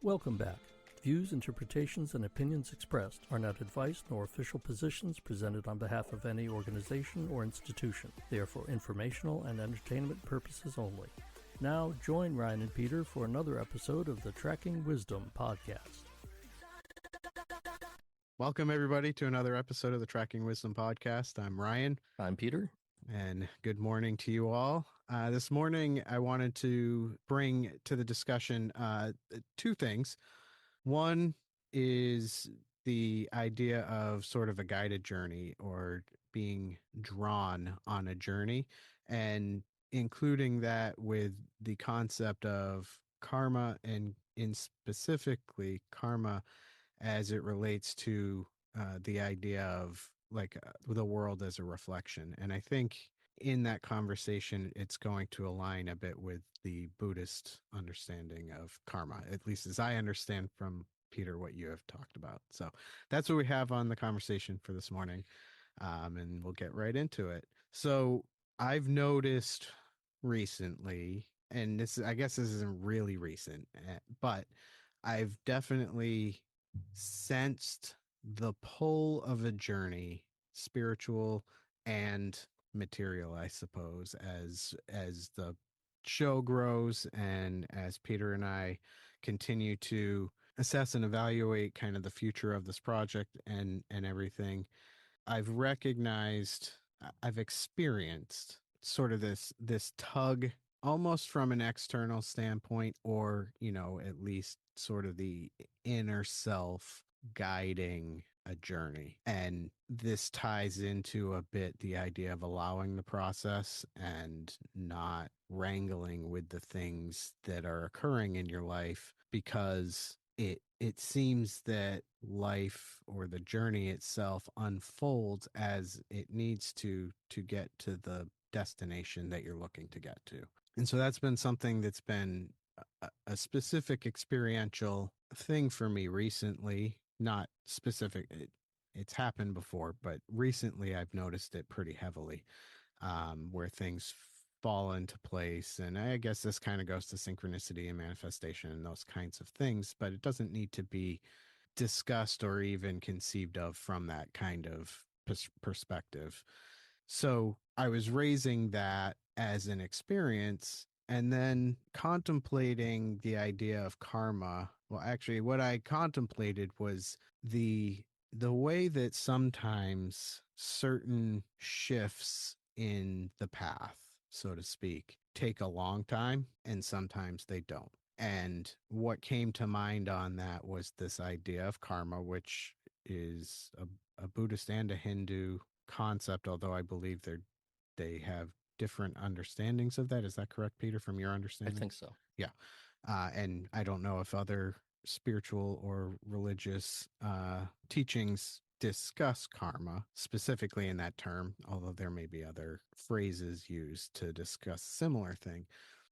Welcome back. Views, interpretations, and opinions expressed are not advice nor official positions presented on behalf of any organization or institution. They are for informational and entertainment purposes only. Now, join Ryan and Peter for another episode of the Tracking Wisdom podcast. Welcome, everybody, to another episode of the Tracking Wisdom podcast. I'm Ryan. I'm Peter. And good morning to you all. This morning, I wanted to bring to the discussion two things. One is the idea of sort of a guided journey or being drawn on a journey, and including that with the concept of karma, and in specifically karma as it relates to the idea of the world as a reflection. And I think in that conversation, it's going to align a bit with the Buddhist understanding of karma, at least as I understand from Peter what you have talked about. So that's what we have on the conversation for this morning, and we'll get right into it. So I've noticed recently, and I guess this isn't really recent, but I've definitely sensed the pull of a journey, spiritual and material, I suppose, as the show grows and as Peter and I continue to assess and evaluate kind of the future of this project and everything. I've experienced sort of this tug, almost from an external standpoint, or at least sort of the inner self guiding a journey. And this ties into a bit the idea of allowing the process and not wrangling with the things that are occurring in your life, because it seems that life or the journey itself unfolds as it needs to get to the destination that you're looking to get to. And so that's been something that's been a specific experiential thing for me recently. Not specific, it's happened before, but recently I've noticed it pretty heavily, where things fall into place. And I guess this kind of goes to synchronicity and manifestation and those kinds of things, but it doesn't need to be discussed or even conceived of from that kind of perspective. So I was raising that as an experience, and then contemplating the idea of karma. Well, actually, what I contemplated was the way that sometimes certain shifts in the path, so to speak, take a long time, and sometimes they don't. And what came to mind on that was this idea of karma, which is a Buddhist and a Hindu concept, although I believe they have different understandings of that. Is that correct, Peter, from your understanding? I think so. Yeah. And I don't know if other spiritual or religious teachings discuss karma specifically in that term, although there may be other phrases used to discuss similar thing.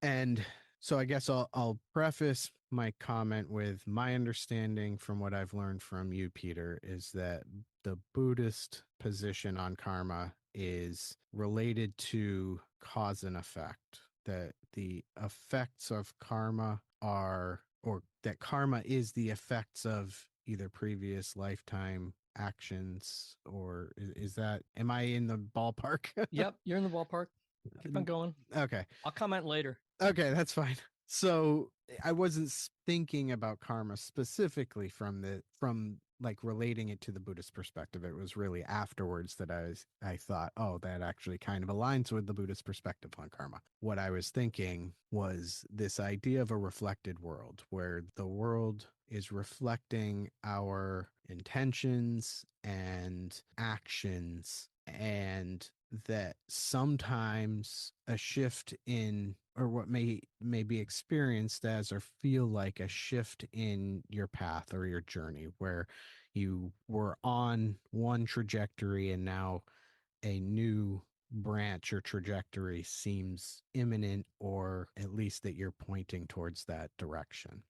And so I guess I'll preface my comment with my understanding from what I've learned from you, Peter, is that the Buddhist position on karma is related to cause and effect, that the effects of karma are, or that karma is the effects of either previous lifetime actions, or is that, am I in the ballpark? Yep, you're in the ballpark. Keep on going. Okay. I'll comment later. Okay, that's fine. So I wasn't thinking about karma specifically from relating it to the Buddhist perspective. It was really afterwards that I thought, oh, that actually kind of aligns with the Buddhist perspective on karma. What I was thinking was this idea of a reflected world, where the world is reflecting our intentions and actions, and that sometimes a shift in, or what may be experienced as or feel like a shift in your path or your journey, where you were on one trajectory and now a new branch or trajectory seems imminent, or at least that you're pointing towards that direction.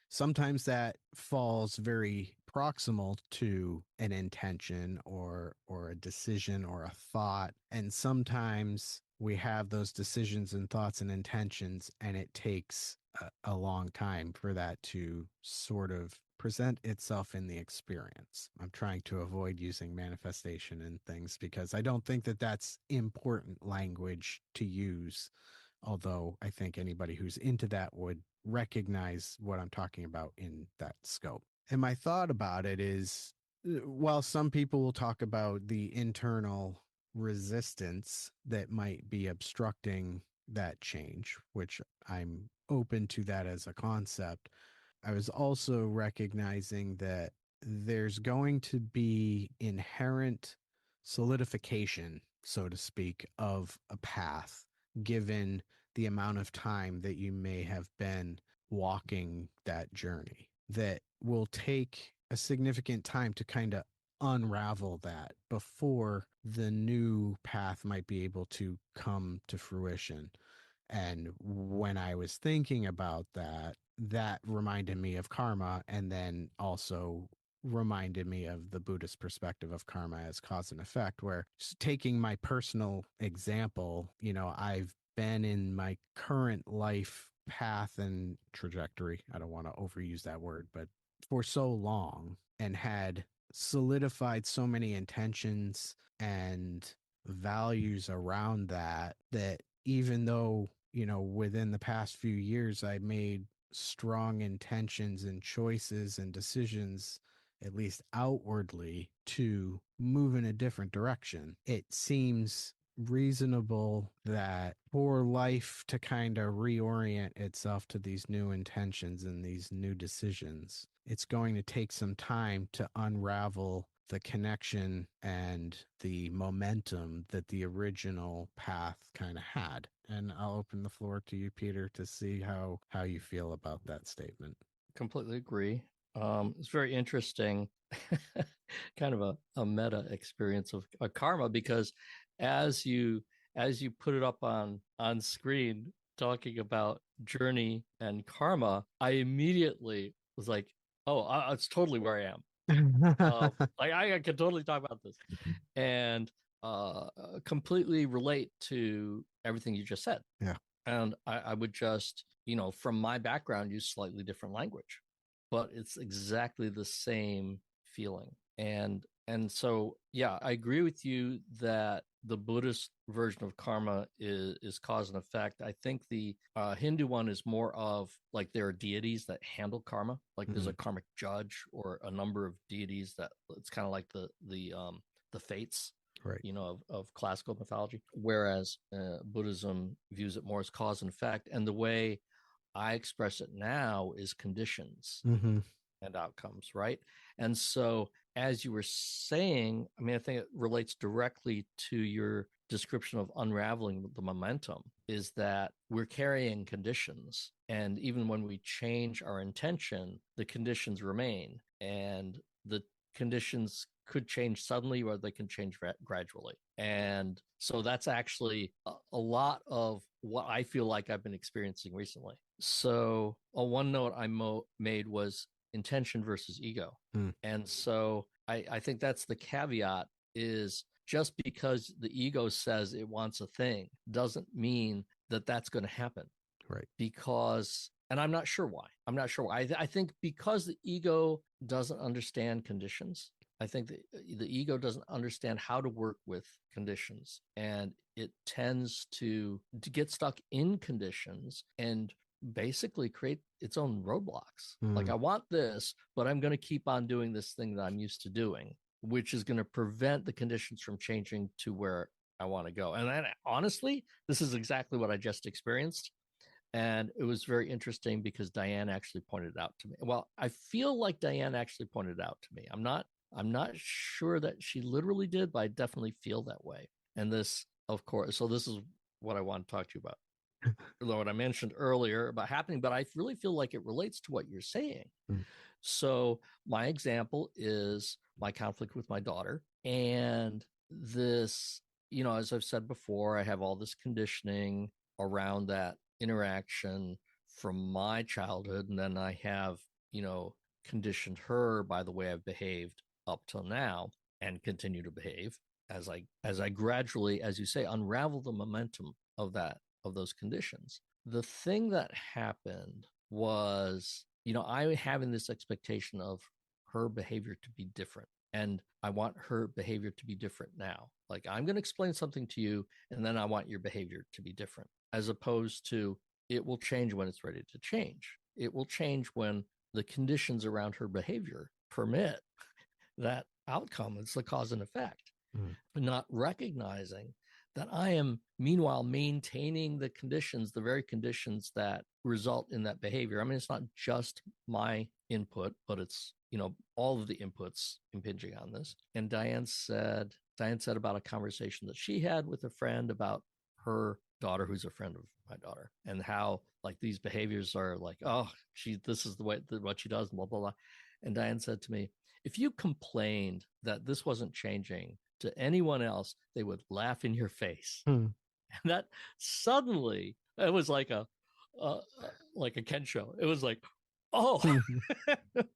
Sometimes that falls very proximal to an intention or a decision or a thought. And sometimes we have those decisions and thoughts and intentions, and it takes a long time for that to sort of present itself in the experience. I'm trying to avoid using manifestation and things because I don't think that that's important language to use, although I think anybody who's into that would recognize what I'm talking about in that scope. And my thought about it is, while some people will talk about the internal resistance that might be obstructing that change, which I'm open to that as a concept, I was also recognizing that there's going to be inherent solidification, so to speak, of a path given the amount of time that you may have been walking that journey, that will take a significant time to kind of unravel that before the new path might be able to come to fruition. And when I was thinking about that, that reminded me of karma, and then also reminded me of the Buddhist perspective of karma as cause and effect, where taking my personal example, I've been in my current life path and trajectory. I don't want to overuse that word, but for so long, and had solidified so many intentions and values around that even though, within the past few years, I made strong intentions and choices and decisions, at least outwardly, to move in a different direction, it seems reasonable that for life to kind of reorient itself to these new intentions and these new decisions, it's going to take some time to unravel the connection and the momentum that the original path kind of had. And I'll open the floor to you, Peter, to see how you feel about that statement. Completely agree. It's very interesting, kind of a meta experience of a karma, because as you put it up on screen talking about journey and karma, I immediately was like, oh, it's totally where I am. Like I could totally talk about this and completely relate to everything you just said. Yeah. And I would just, from my background, use slightly different language, but it's exactly the same feeling. And so, yeah, I agree with you that the Buddhist version of karma is cause and effect. I think the Hindu one is more of like there are deities that handle karma. Like there's a karmic judge or a number of deities that it's kind of like the fates, Right. of classical mythology, whereas Buddhism views it more as cause and effect. And the way I express it now is conditions Mm-hmm. and outcomes, right? And so, as you were saying, I mean, I think it relates directly to your description of unraveling the momentum, is that we're carrying conditions. And even when we change our intention, the conditions remain. And the conditions could change suddenly or they can change gradually. And so that's actually a lot of what I feel like I've been experiencing recently. So, one note I made was intention versus ego. Mm. And so I think that's the caveat, is just because the ego says it wants a thing doesn't mean that that's going to happen. Right. Because, and I'm not sure why. I'm not sure why. I think because the ego doesn't understand conditions. I think the ego doesn't understand how to work with conditions, and it tends to get stuck in conditions and basically create its own roadblocks. Like, I want this, but I'm going to keep on doing this thing that I'm used to doing, which is going to prevent the conditions from changing to where I want to go. And honestly, this is exactly what I just experienced. And it was very interesting because Diane actually pointed it out to me. Well, I feel like Diane actually pointed it out to me. I'm not sure that she literally did, but I definitely feel that way. And this, of course, so this is what I want to talk to you about. What I mentioned earlier about happening, but I really feel like it relates to what you're saying. Mm. So my example is my conflict with my daughter. And this, as I've said before, I have all this conditioning around that interaction from my childhood. And then I have, conditioned her by the way I've behaved up till now and continue to behave. as I gradually, as you say, unravel the momentum of those conditions, the thing that happened was, I having this expectation of her behavior to be different. And I want her behavior to be different now. Like, I'm going to explain something to you, and then I want your behavior to be different, as opposed to it will change when it's ready to change. It will change when the conditions around her behavior permit that outcome. It's the cause and effect, not recognizing that I am meanwhile maintaining the conditions, the very conditions that result in that behavior. I mean, it's not just my input, but it's, all of the inputs impinging on this. And Diane said about a conversation that she had with a friend about her daughter, who's a friend of my daughter, and how like these behaviors are like, oh, this is the way what she does, blah, blah, blah. And Diane said to me, if you complained that this wasn't changing to anyone else, they would laugh in your face. And that suddenly, it was like a Ken show. It was like, oh,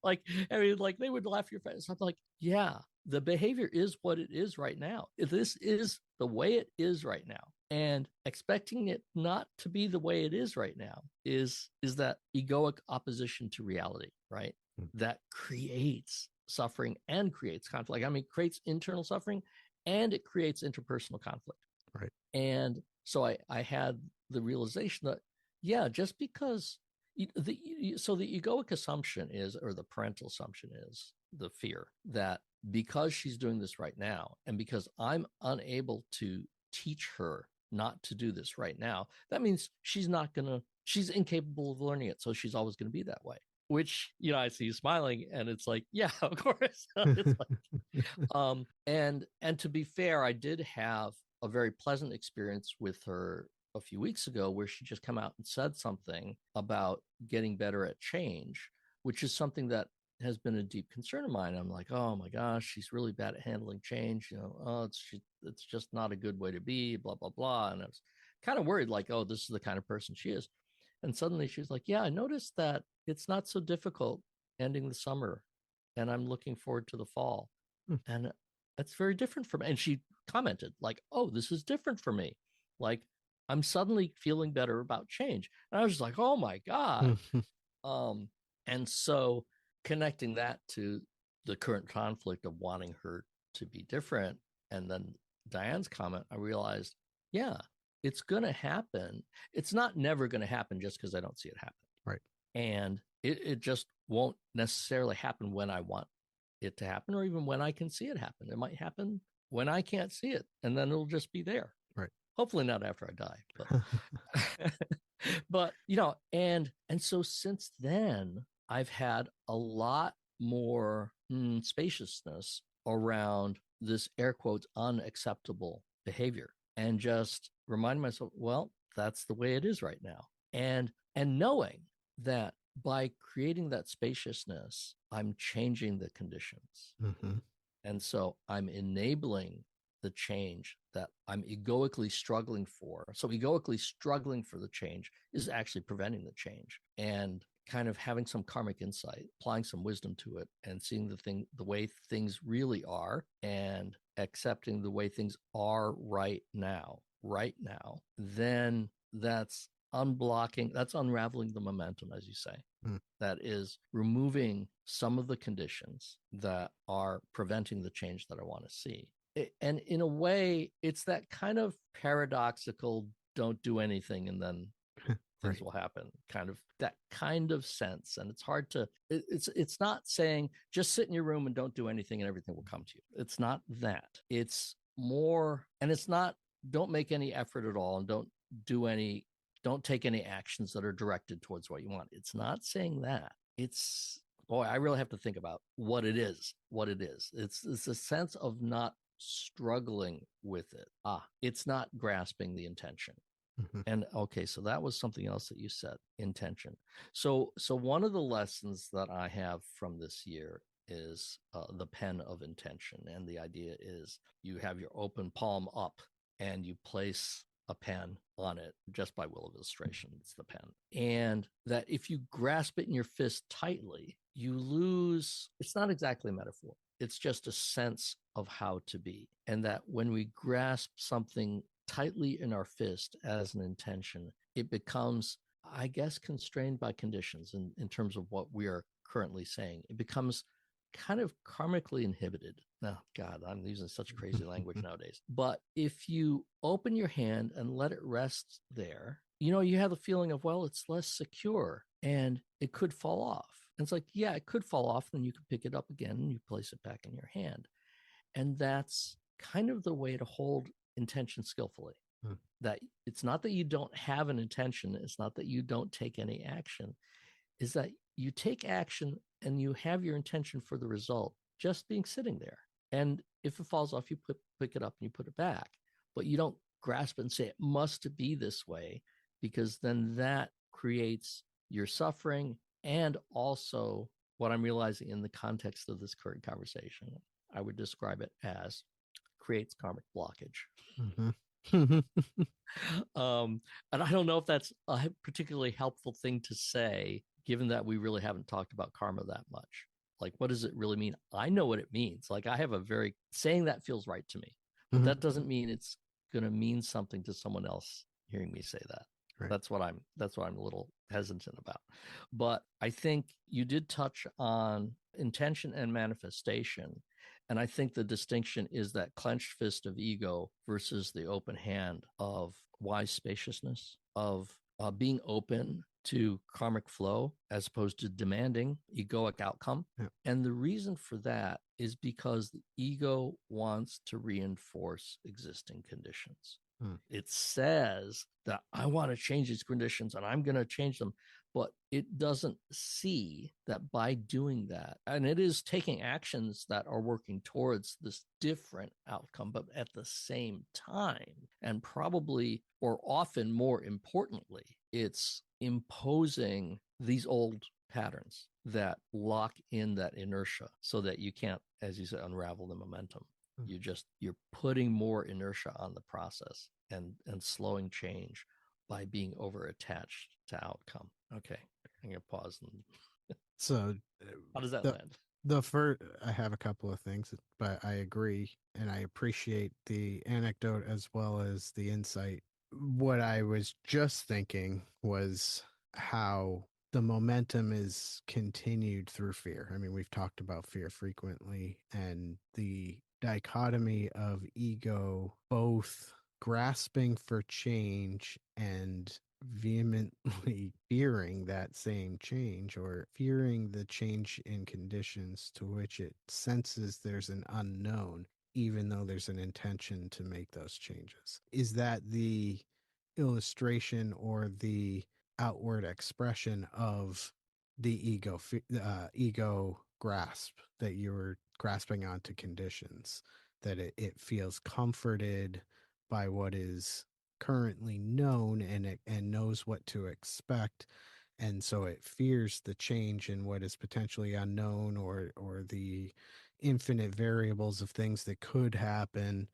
like, I mean, like they would laugh in your face. I'm like, yeah, the behavior is what it is right now. This is the way it is right now. And expecting it not to be the way it is right now is that egoic opposition to reality, right? That creates suffering and creates conflict. I mean, creates internal suffering and it creates interpersonal conflict. Right. And so I had the realization that, yeah, just because the egoic assumption is, or the parental assumption is, the fear that because she's doing this right now, and because I'm unable to teach her not to do this right now, that means she's incapable of learning it. So she's always going to be that way. Which, I see you smiling, and it's like, yeah, of course. It's like, and to be fair, I did have a very pleasant experience with her a few weeks ago, where she just come out and said something about getting better at change, which is something that has been a deep concern of mine. I'm like, oh my gosh, she's really bad at handling change. It's just not a good way to be, blah, blah, blah. And I was kind of worried, like, oh, this is the kind of person she is. And suddenly she's like, yeah, I noticed that it's not so difficult ending the summer, and I'm looking forward to the fall. And that's very different from, and she commented like, oh, this is different for me. Like, I'm suddenly feeling better about change. And I was just like, oh my God. And so connecting that to the current conflict of wanting her to be different, and then Diane's comment, I realized, yeah, it's going to happen. It's not never going to happen just because I don't see it happen. Right. And it just won't necessarily happen when I want it to happen, or even when I can see it happen. It might happen when I can't see it, and then it'll just be there. Right. Hopefully not after I die. But and so since then, I've had a lot more spaciousness around this air quotes unacceptable behavior, and just remind myself, well, that's the way it is right now. And knowing that by creating that spaciousness, I'm changing the conditions. And so I'm enabling the change that I'm egoically struggling for. So egoically struggling for the change is actually preventing the change, and kind of having some karmic insight, applying some wisdom to it, and seeing the way things really are, and accepting the way things are right now, then that's unblocking, that's unraveling the momentum, as you say. That is removing some of the conditions that are preventing the change that I want to see. And in a way, it's that kind of paradoxical, don't do anything and then things will happen, kind of that kind of sense. And it's hard to, it's not saying just sit in your room and don't do anything and everything will come to you. It's not that. It's more, and it's not, don't make any effort at all, and don't take any actions that are directed towards what you want. It's not saying that. It's, boy, I really have to think about what it is. It's a sense of not struggling with it. It's not grasping the intention. And okay, so that was something else that you said, intention. So one of the lessons that I have from this year is the pen of intention. And the idea is you have your open palm up and you place a pen on it just by will of illustration. It's the pen. And that if you grasp it in your fist tightly, you lose, it's not exactly a metaphor. It's just a sense of how to be. And that when we grasp something tightly in our fist as an intention, it becomes, I guess, constrained by conditions in terms of what we are currently saying. It becomes kind of karmically inhibited. Oh, God, I'm using such crazy language nowadays. But if you open your hand and let it rest there, you have the feeling of, well, it's less secure and it could fall off. And it's like, yeah, it could fall off. Then you can pick it up again and you place it back in your hand. And that's kind of the way to hold intention skillfully. That it's not that you don't have an intention, it's not that you don't take any action, is that you take action and you have your intention for the result just being sitting there. And if it falls off, you pick it up and you put it back. But you don't grasp it and say it must be this way, because then that creates your suffering. And also, what I'm realizing in the context of this current conversation, I would describe it as creates karmic blockage. And I don't know if that's a particularly helpful thing to say, given that we really haven't talked about karma that much. Like, what does it really mean? I know what it means. Like, I have saying that feels right to me, but that doesn't mean it's going to mean something to someone else hearing me say that. Right. That's what I'm a little hesitant about. But I think you did touch on intention and manifestation. And I think the distinction is that clenched fist of ego versus the open hand of wise spaciousness, of being open to karmic flow as opposed to demanding egoic outcome. Yeah. And the reason for that is because the ego wants to reinforce existing conditions. It says that I want to change these conditions and I'm going to change them, but it doesn't see that by doing that, and it is taking actions that are working towards this different outcome, but at the same time, and probably or often more importantly, it's imposing these old patterns that lock in that inertia so that you can't, as you said, unravel the momentum. You're putting more inertia on the process and slowing change by being over attached to outcome. Okay, I'm gonna pause. So, how does that land? The first, I have a couple of things, but I agree and I appreciate the anecdote as well as the insight. What I was just thinking was how the momentum is continued through fear. I mean, we've talked about fear frequently, and the dichotomy of ego both grasping for change and vehemently fearing that same change, or fearing the change in conditions to which it senses there's an unknown, even though there's an intention to make those changes. Is that the illustration or the outward expression of the ego grasp, that you were grasping onto conditions, that it feels comforted by what is currently known and knows what to expect, and so it fears the change in what is potentially unknown, or the infinite variables of things that could happen,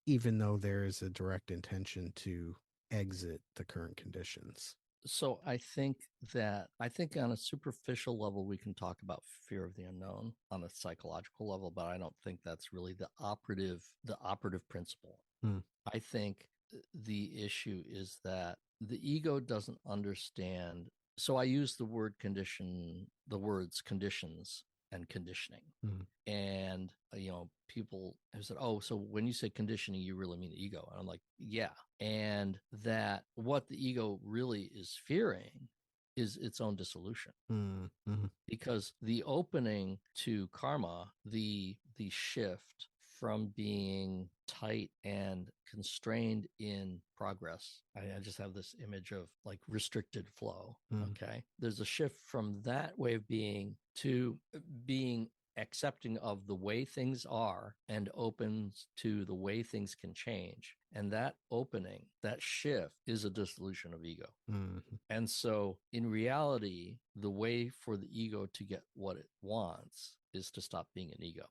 even though there is a direct intention to exit the current conditions. So I think on a superficial level, we can talk about fear of the unknown on a psychological level, but I don't think that's really the operative principle. I think the issue is that the ego doesn't understand. So I use the words conditions and conditioning. And, people have said, oh, so when you say conditioning, you really mean the ego. And I'm like, yeah. And that what the ego really is fearing is its own dissolution. Because the opening to karma, the shift from being tight and constrained in progress. I just have this image of like restricted flow. Okay. There's a shift from that way of being to being accepting of the way things are and opens to the way things can change. And that opening, that shift is a dissolution of ego. And so in reality, the way for the ego to get what it wants is to stop being an ego.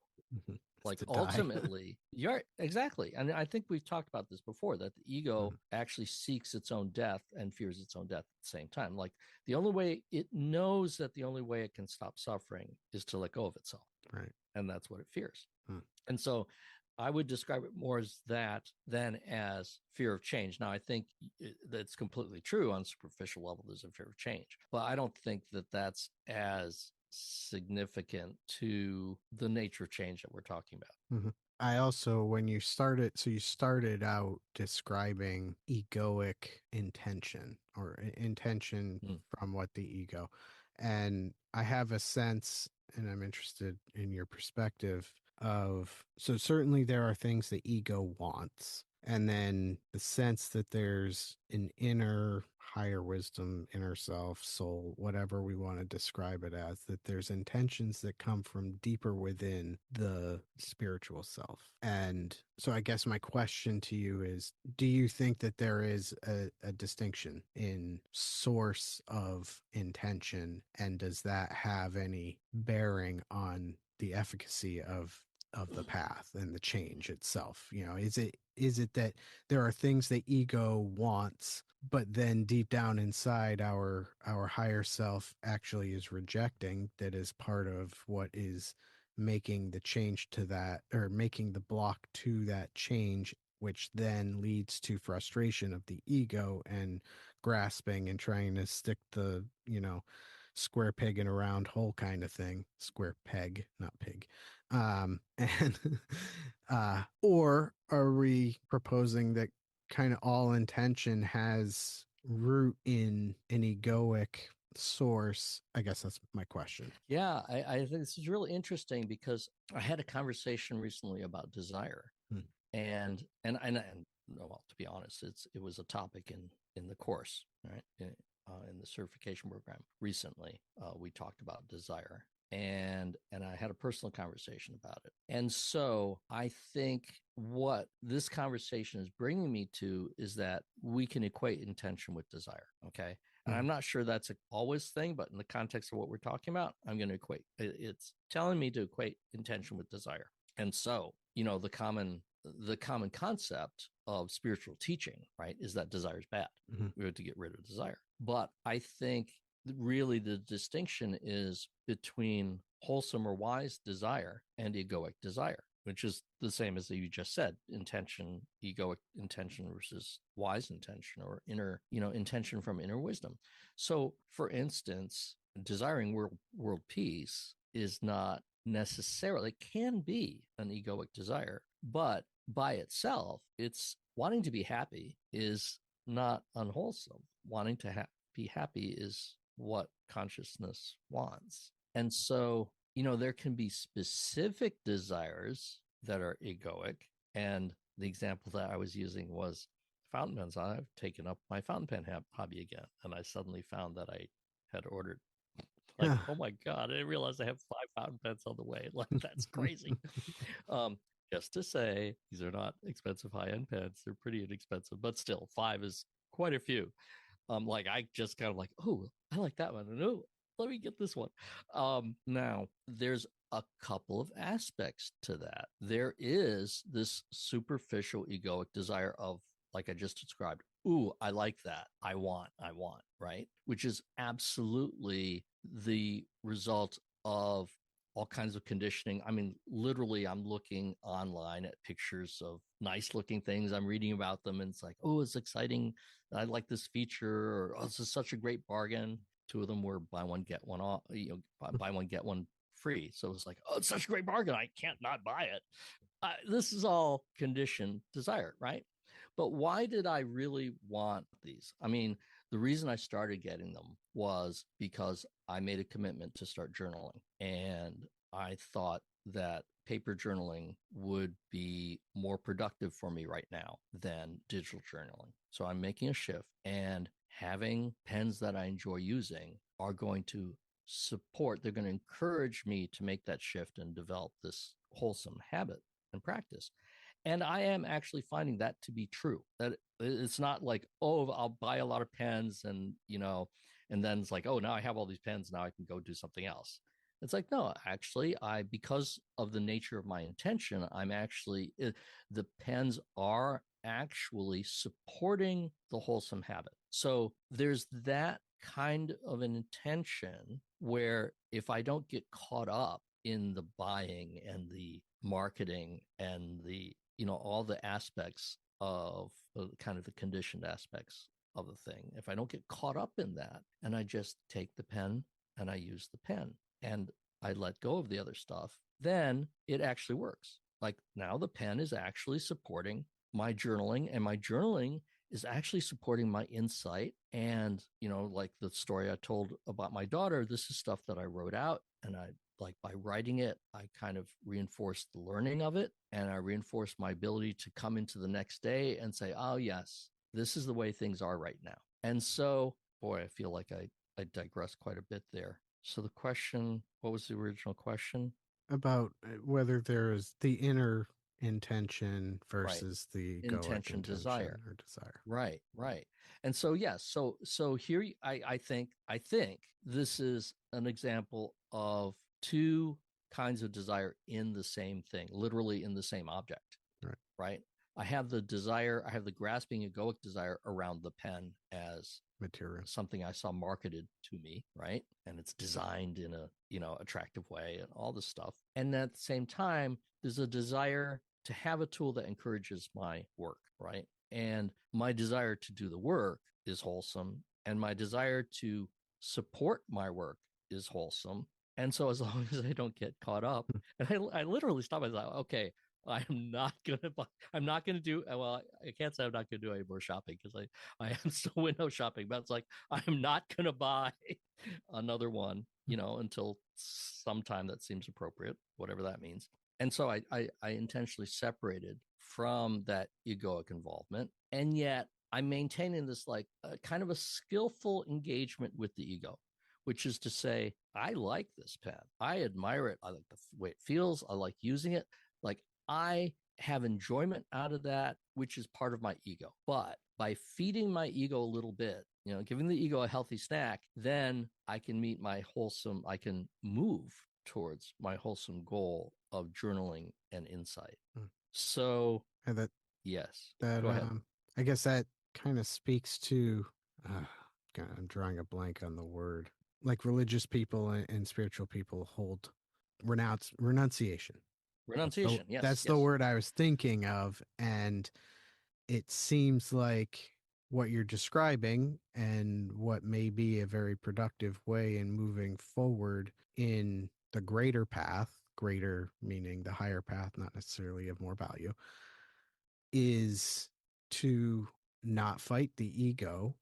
Like ultimately, you're exactly. And I think we've talked about this before, that the ego actually seeks its own death and fears its own death at the same time. Like the only way it knows that the only way it can stop suffering is to let go of itself. Right. And that's what it fears. Hmm. And so I would describe it more as that than as fear of change. Now, I think that's completely true on a superficial level. There's a fear of change, but I don't think that that's as significant to the nature of change that we're talking about. Mm-hmm. I also, when you started, so you started out describing egoic intention or intention Mm. from what the ego. And I have a sense, and I'm interested in your perspective of, so certainly there are things the ego wants. And then the sense that there's an inner higher wisdom, inner self, soul, whatever we want to describe it as, that there's intentions that come from deeper within the spiritual self. And so I guess my question to you is, do you think that there is a distinction in source of intention? And does that have any bearing on the efficacy of the path and the change itself? Is it that there are things the ego wants, but then deep down inside our higher self actually is rejecting, that is part of what is making the change to that, or making the block to that change, which then leads to frustration of the ego and grasping and trying to stick the square peg in a round hole kind of thing. Square peg, not pig. And or are we proposing that kind of all intention has root in an egoic source? I guess that's my question. Yeah, I think this is really interesting because I had a conversation recently about desire, Hmm. and well, to be honest, it was a topic in the course, right? In the certification program recently, we talked about desire, and I had a personal conversation about it. And so I think what this conversation is bringing me to is that we can equate intention with desire. Okay. And I'm not sure that's a always thing, but in the context of what we're talking about, I'm going to equate. It's telling me to equate intention with desire. And so, the common concept of spiritual teaching, right, is that desire is bad. Mm-hmm. We have to get rid of desire. But I think really the distinction is between wholesome or wise desire and egoic desire, which is the same as you just said: intention, egoic intention versus wise intention, or inner, intention from inner wisdom. So, for instance, desiring world peace is not necessarily, can be an egoic desire, but by itself, it's wanting to be happy is not unwholesome. Wanting to be happy is what consciousness wants. And so, there can be specific desires that are egoic. And the example that I was using was fountain pens. I've taken up my fountain pen hobby again. And I suddenly found that I had ordered, like, oh my God, I didn't realize I have 5 fountain pens on the way. Like, that's crazy. Just to say, these are not expensive high-end pens. They're pretty inexpensive, but still, 5 is quite a few. Like, I just kind of like, oh, I like that one. And oh, let me get this one. Now, there's a couple of aspects to that. There is this superficial egoic desire of, like I just described, ooh, I like that. I want, right? Which is absolutely the result of all kinds of conditioning. I mean, literally, I'm looking online at pictures of nice looking things. I'm reading about them, and it's like, oh, it's exciting. I like this feature, or oh, this is such a great bargain. 2 of them were buy one, get one off, buy one, get one free. So it's like, oh, it's such a great bargain. I can't not buy it. This is all conditioned desire, right? But why did I really want these? I mean, the reason I started getting them was because I made a commitment to start journaling. And I thought that paper journaling would be more productive for me right now than digital journaling. So I'm making a shift, and having pens that I enjoy using are going to they're going to encourage me to make that shift and develop this wholesome habit and practice. And I am actually finding that to be true. That it's not like, oh, I'll buy a lot of pens and, and then it's like, oh, now I have all these pens. Now I can go do something else. It's like, no, actually, because of the nature of my intention, the pens are actually supporting the wholesome habit. So there's that kind of an intention where if I don't get caught up in the buying and the marketing and the, all the aspects of kind of the conditioned aspects of the thing, if I don't get caught up in that and I just take the pen and I use the pen and I let go of the other stuff, then it actually works. Like now the pen is actually supporting my journaling, and my journaling is actually supporting my insight. And, like the story I told about my daughter, this is stuff that I wrote out, and I, like, by writing it, I kind of reinforced the learning of it, and I reinforced my ability to come into the next day and say, oh, yes, this is the way things are right now. And so, boy, I feel like I digressed quite a bit there. So the question, what was the original question? About whether there is the inner intention Right. versus the egoic Intention, intention desire. or desire. Right, right. And so yes, so here I think this is an example of two kinds of desire in the same thing, literally in the same object, Right. right? I have the desire, I have the grasping egoic desire around the pen as Material. something I saw marketed to me, right? And it's designed in a, attractive way and all this stuff. And at the same time, there's a desire to have a tool that encourages my work, right? And my desire to do the work is wholesome, and my desire to support my work is wholesome. And so as long as I don't get caught up, and I literally stop myself, okay, I'm not gonna do, well, I can't say I'm not gonna do any more shopping because I am still window shopping, but it's like I'm not gonna buy another one, until sometime that seems appropriate, whatever that means. And so I intentionally separated from that egoic involvement, and yet I'm maintaining this, like, kind of a skillful engagement with the ego, which is to say, I like this pen, I admire it, I like the way it feels, I like using it, like I have enjoyment out of that, which is part of my ego. But by feeding my ego a little bit, giving the ego a healthy snack, then I can move towards my wholesome goal of journaling and insight. So, And yes, that go ahead. I guess that kind of speaks to I'm drawing a blank on the word. Like religious people and spiritual people hold renunciation. Renunciation. Yes, That's the yes. word I was thinking of. And it seems like what you're describing and what may be a very productive way in moving forward in the greater path, greater meaning the higher path, not necessarily of more value, is to not fight the ego,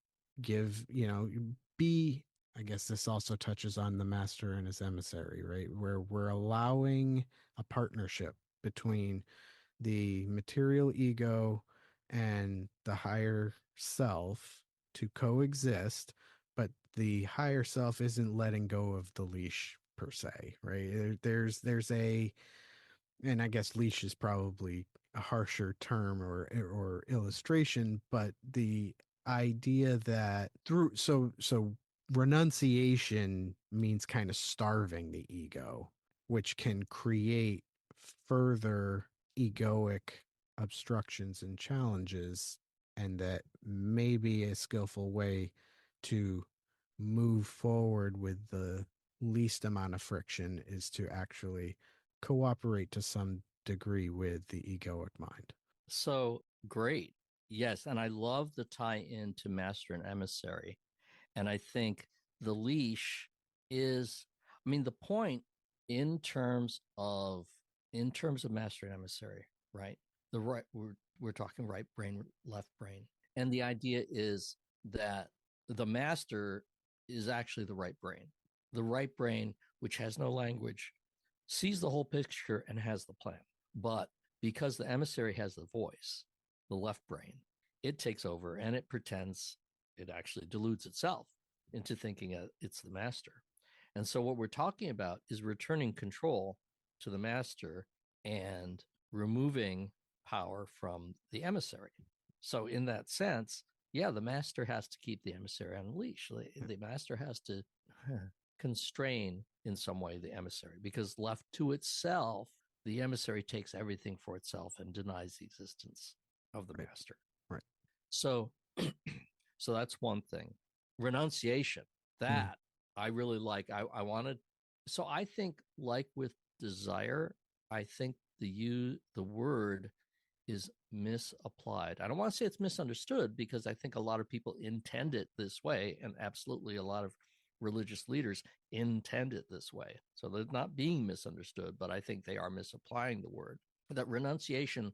be, I guess this also touches on the master and his emissary, right? Where we're allowing a partnership between the material ego and the higher self to coexist, but the higher self isn't letting go of the leash per se, right? There's a, and I guess leash is probably a harsher term or illustration, but the idea that so renunciation means kind of starving the ego, which can create further egoic obstructions and challenges, and that may be a skillful way to move forward with the least amount of friction is to actually cooperate to some degree with the egoic mind. So great. Yes. And I love the tie in to master and emissary. And I think the leash is, I mean, the point in terms of master and emissary, right? The right, we're talking right brain, left brain. And the idea is that the master is actually the right brain. The right brain, which has no language, sees the whole picture and has the plan. But because the emissary has the voice, the left brain, it takes over and it pretends, it actually deludes itself into thinking it's the master. And so what we're talking about is returning control to the master and removing power from the emissary. So in that sense, yeah, the master has to keep the emissary on a leash. The master has to constrain in some way the emissary, because left to itself, the emissary takes everything for itself and denies the existence of the Right. master. Right. So so that's one thing. Renunciation, that I really like. I wanted, so I think, like with desire, I think the word is misapplied. I don't want to say it's misunderstood, because I think a lot of people intend it this way, and absolutely a lot of religious leaders intend it this way. So they're not being misunderstood, but I think they are misapplying the word. That renunciation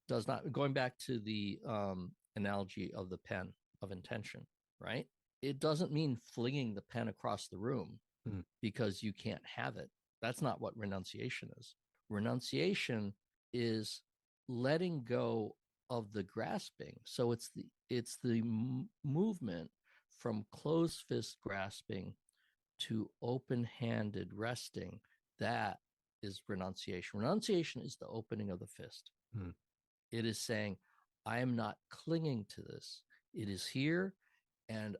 does not, going back to the analogy of the pen of intention, right? It doesn't mean flinging the pen across the room because you can't have it. That's not what renunciation is. Renunciation is letting go of the grasping. So it's the movement from closed fist grasping to open-handed resting. That is renunciation. Renunciation is the opening of the fist. It is saying, I am not clinging to this. It is here, and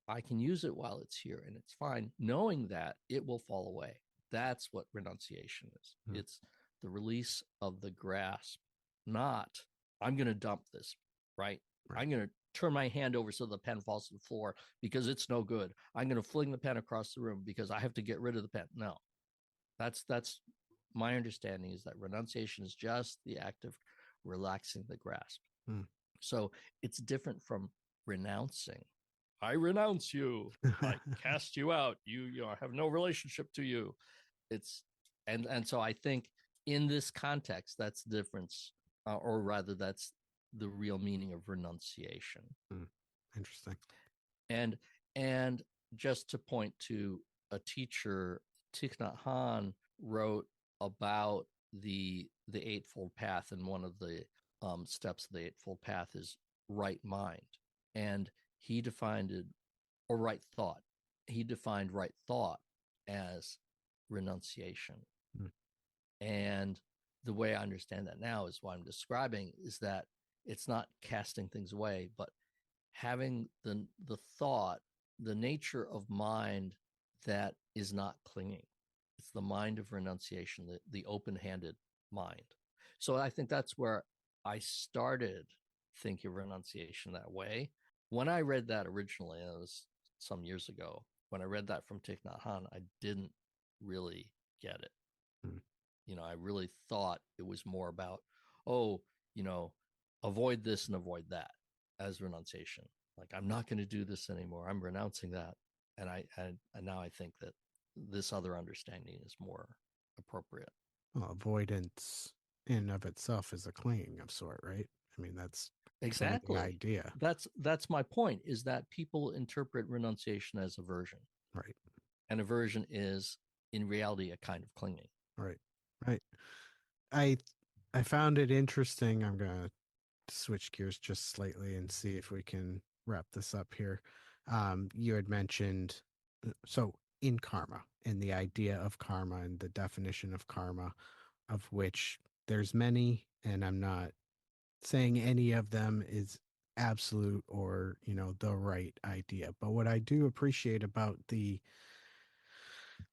I can use it while it's here, and it's fine, knowing that it will fall away. That's what renunciation is. It's the release of the grasp, not I'm going to dump this, right? I'm going to turn my hand over so the pen falls to the floor because it's no good. I'm going to fling the pen across the room because I have to get rid of the pen. No, that's my understanding, is that renunciation is just the act of relaxing the grasp. So it's different from renouncing. I renounce you. I cast you out. You know, I have no relationship to you. It's and so I think in this context, that's the difference, or rather, that's the real meaning of renunciation. Interesting. And just to point to a teacher, Thich Nhat Hanh wrote about the Eightfold Path, and one of the steps of the Eightfold Path is right mind, and he defined it, or right thought. He defined right thought as renunciation. And the way I understand that now is what I'm describing is that it's not casting things away, but having the thought, the nature of mind that is not clinging. It's the mind of renunciation, the open-handed mind. So I think that's where I started thinking of renunciation that way. When I read that originally, it was some years ago, when I read that from Thich Nhat Hanh, I didn't really get it. You know, I really thought it was more about, oh, you know, avoid this and avoid that as renunciation. Like, I'm not going to do this anymore. I'm renouncing that. And now I think that this other understanding is more appropriate. Well, avoidance in and of itself is a clinging of sort, right? I mean, that's kind of the Exactly. idea. That's my point, is that people interpret renunciation as aversion. Right. And aversion is in reality a kind of clinging. Right. Right. I I found it interesting. I'm gonna switch gears just slightly and see if we can wrap this up here. You had mentioned so in karma, and the idea of karma and the definition of karma, of which there's many, and I'm not saying any of them is absolute or the right idea, but what I do appreciate about the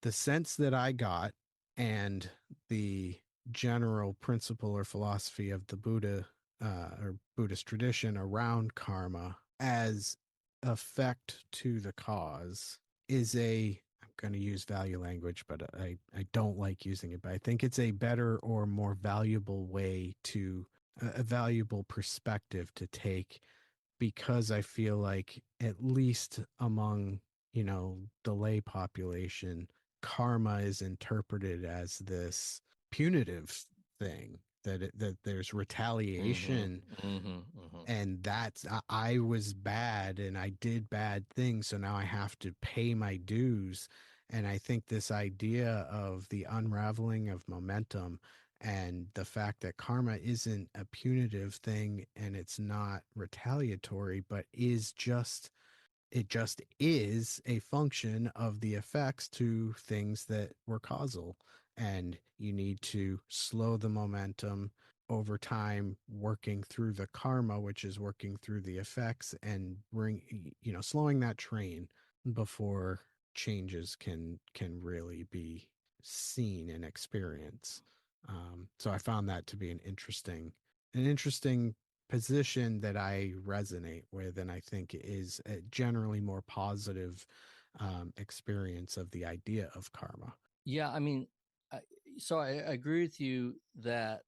sense that I got, and the general principle or philosophy of the Buddha, or Buddhist tradition around karma as effect to the cause, is I'm going to use value language, but I don't like using it, but I think it's a better or more valuable way to, a valuable perspective to take, because I feel like, at least among, the lay population, karma is interpreted as this punitive thing, that there's retaliation, and that's, I was bad and I did bad things, so now I have to pay my dues. And I think this idea of the unraveling of momentum, and the fact that karma isn't a punitive thing and it's not retaliatory, but it just is a function of the effects to things that were causal, and you need to slow the momentum over time, working through the karma, which is working through the effects, and slowing that train before changes can really be seen and experienced. So I found that to be an interesting position that I resonate with, and I think is a generally more positive experience of the idea of karma. Yeah, I mean, So I agree with you that,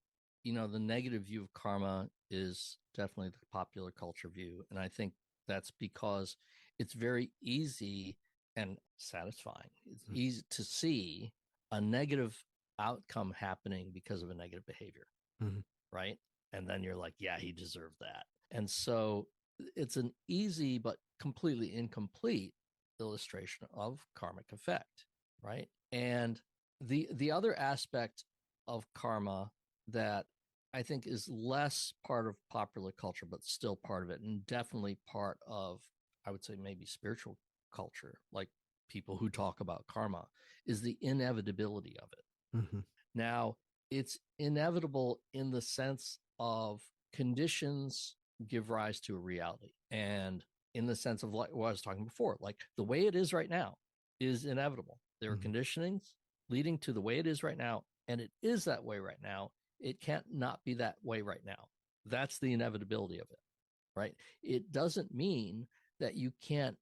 the negative view of karma is definitely the popular culture view. And I think that's because it's very easy and satisfying. It's easy to see a negative outcome happening because of a negative behavior, Mm-hmm. right? And then you're like, yeah, he deserved that. And so it's an easy but completely incomplete illustration of karmic effect, right? And the other aspect of karma that I think is less part of popular culture, but still part of it, and definitely part of, I would say, maybe spiritual culture, like people who talk about karma, is the inevitability of it. Mm-hmm. Now, it's inevitable in the sense of conditions give rise to a reality. And in the sense of like what I was talking before, like the way it is right now is inevitable. There are conditionings leading to the way it is right now, and it is that way right now. It can't not be that way right now. That's the inevitability of it, right? It doesn't mean that you can't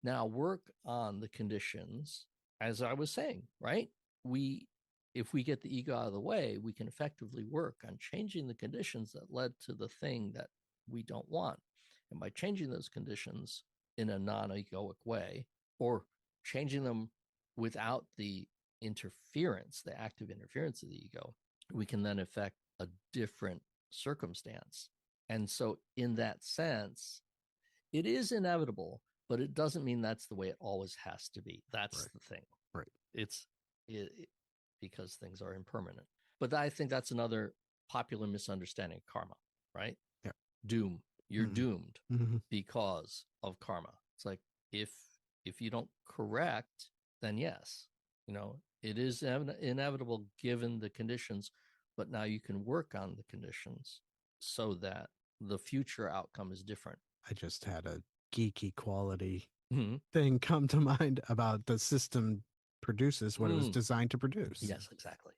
now work on the conditions, as I was saying, right? If we get the ego out of the way, we can effectively work on changing the conditions that led to the thing that we don't want. And by changing those conditions in a non-egoic way, or changing them without the interference, the active interference of the ego, we can then affect a different circumstance. And so in that sense, it is inevitable, but it doesn't mean that's the way it always has to be. That's the thing. Right. It's because things are impermanent. But I think that's another popular misunderstanding of karma, right? Yeah. Doom. You're doomed because of karma. It's like if you don't correct, then yes, it is inevitable given the conditions, but now you can work on the conditions so that the future outcome is different. I just had a geeky quality thing come to mind about the system produces what it was designed to produce. Yes, exactly.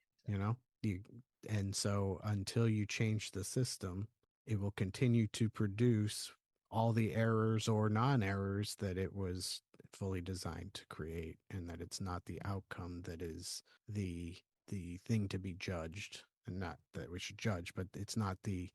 And so until you change the system, it will continue to produce all the errors or non-errors that it was fully designed to create, and that it's not the outcome that is the thing to be judged, and not that we should judge, but it's not the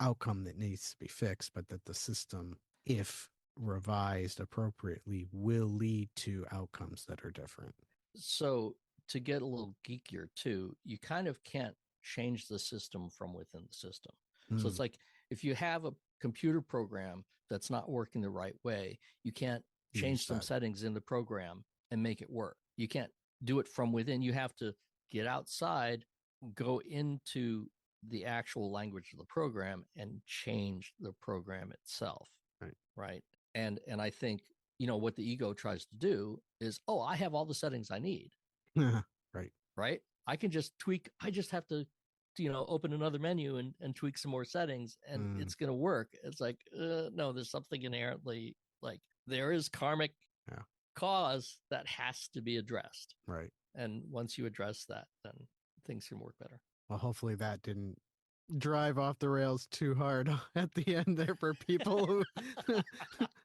outcome that needs to be fixed, but that the system, if revised appropriately, will lead to outcomes that are different. So to get a little geekier too, you kind of can't change the system from within the system. So it's like if you have a computer program that's not working the right way, you can't change some settings in the program and make it work. You can't do it from within. You have to get outside, go into the actual language of the program and change the program itself. Right. And I think, what the ego tries to do is, I have all the settings I need. Right. I can just tweak. I just have to, open another menu and tweak some more settings and it's going to work. It's like, no, there's something inherently like there is karmic cause that has to be addressed. Right. And once you address that, then things can work better. Well, hopefully that didn't drive off the rails too hard at the end there for people who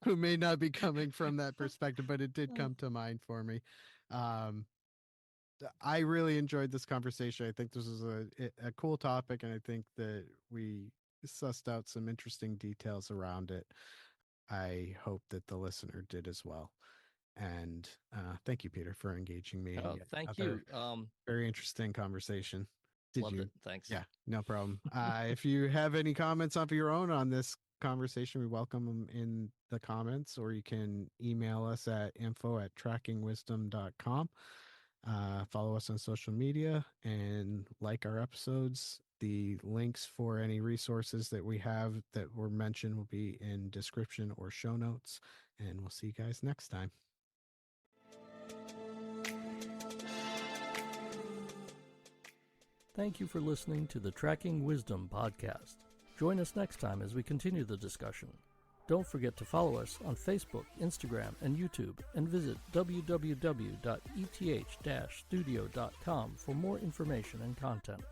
who may not be coming from that perspective, but it did come to mind for me. I really enjoyed this conversation. I think this is a cool topic, and I think that we sussed out some interesting details around it. I hope that the listener did as well. And thank you, Peter, for engaging me. Thank you. Very interesting conversation. Loved it. Thanks. Yeah, no problem. If you have any comments of your own on this conversation, we welcome them in the comments, or you can email us at info@trackingwisdom.com. Follow us on social media and like our episodes. The links for any resources that we have that were mentioned will be in description or show notes. And we'll see you guys next time. Thank you for listening to the Tracking Wisdom podcast. Join us next time as we continue the discussion. Don't forget to follow us on Facebook, Instagram, and YouTube, and visit www.eth-studio.com for more information and content.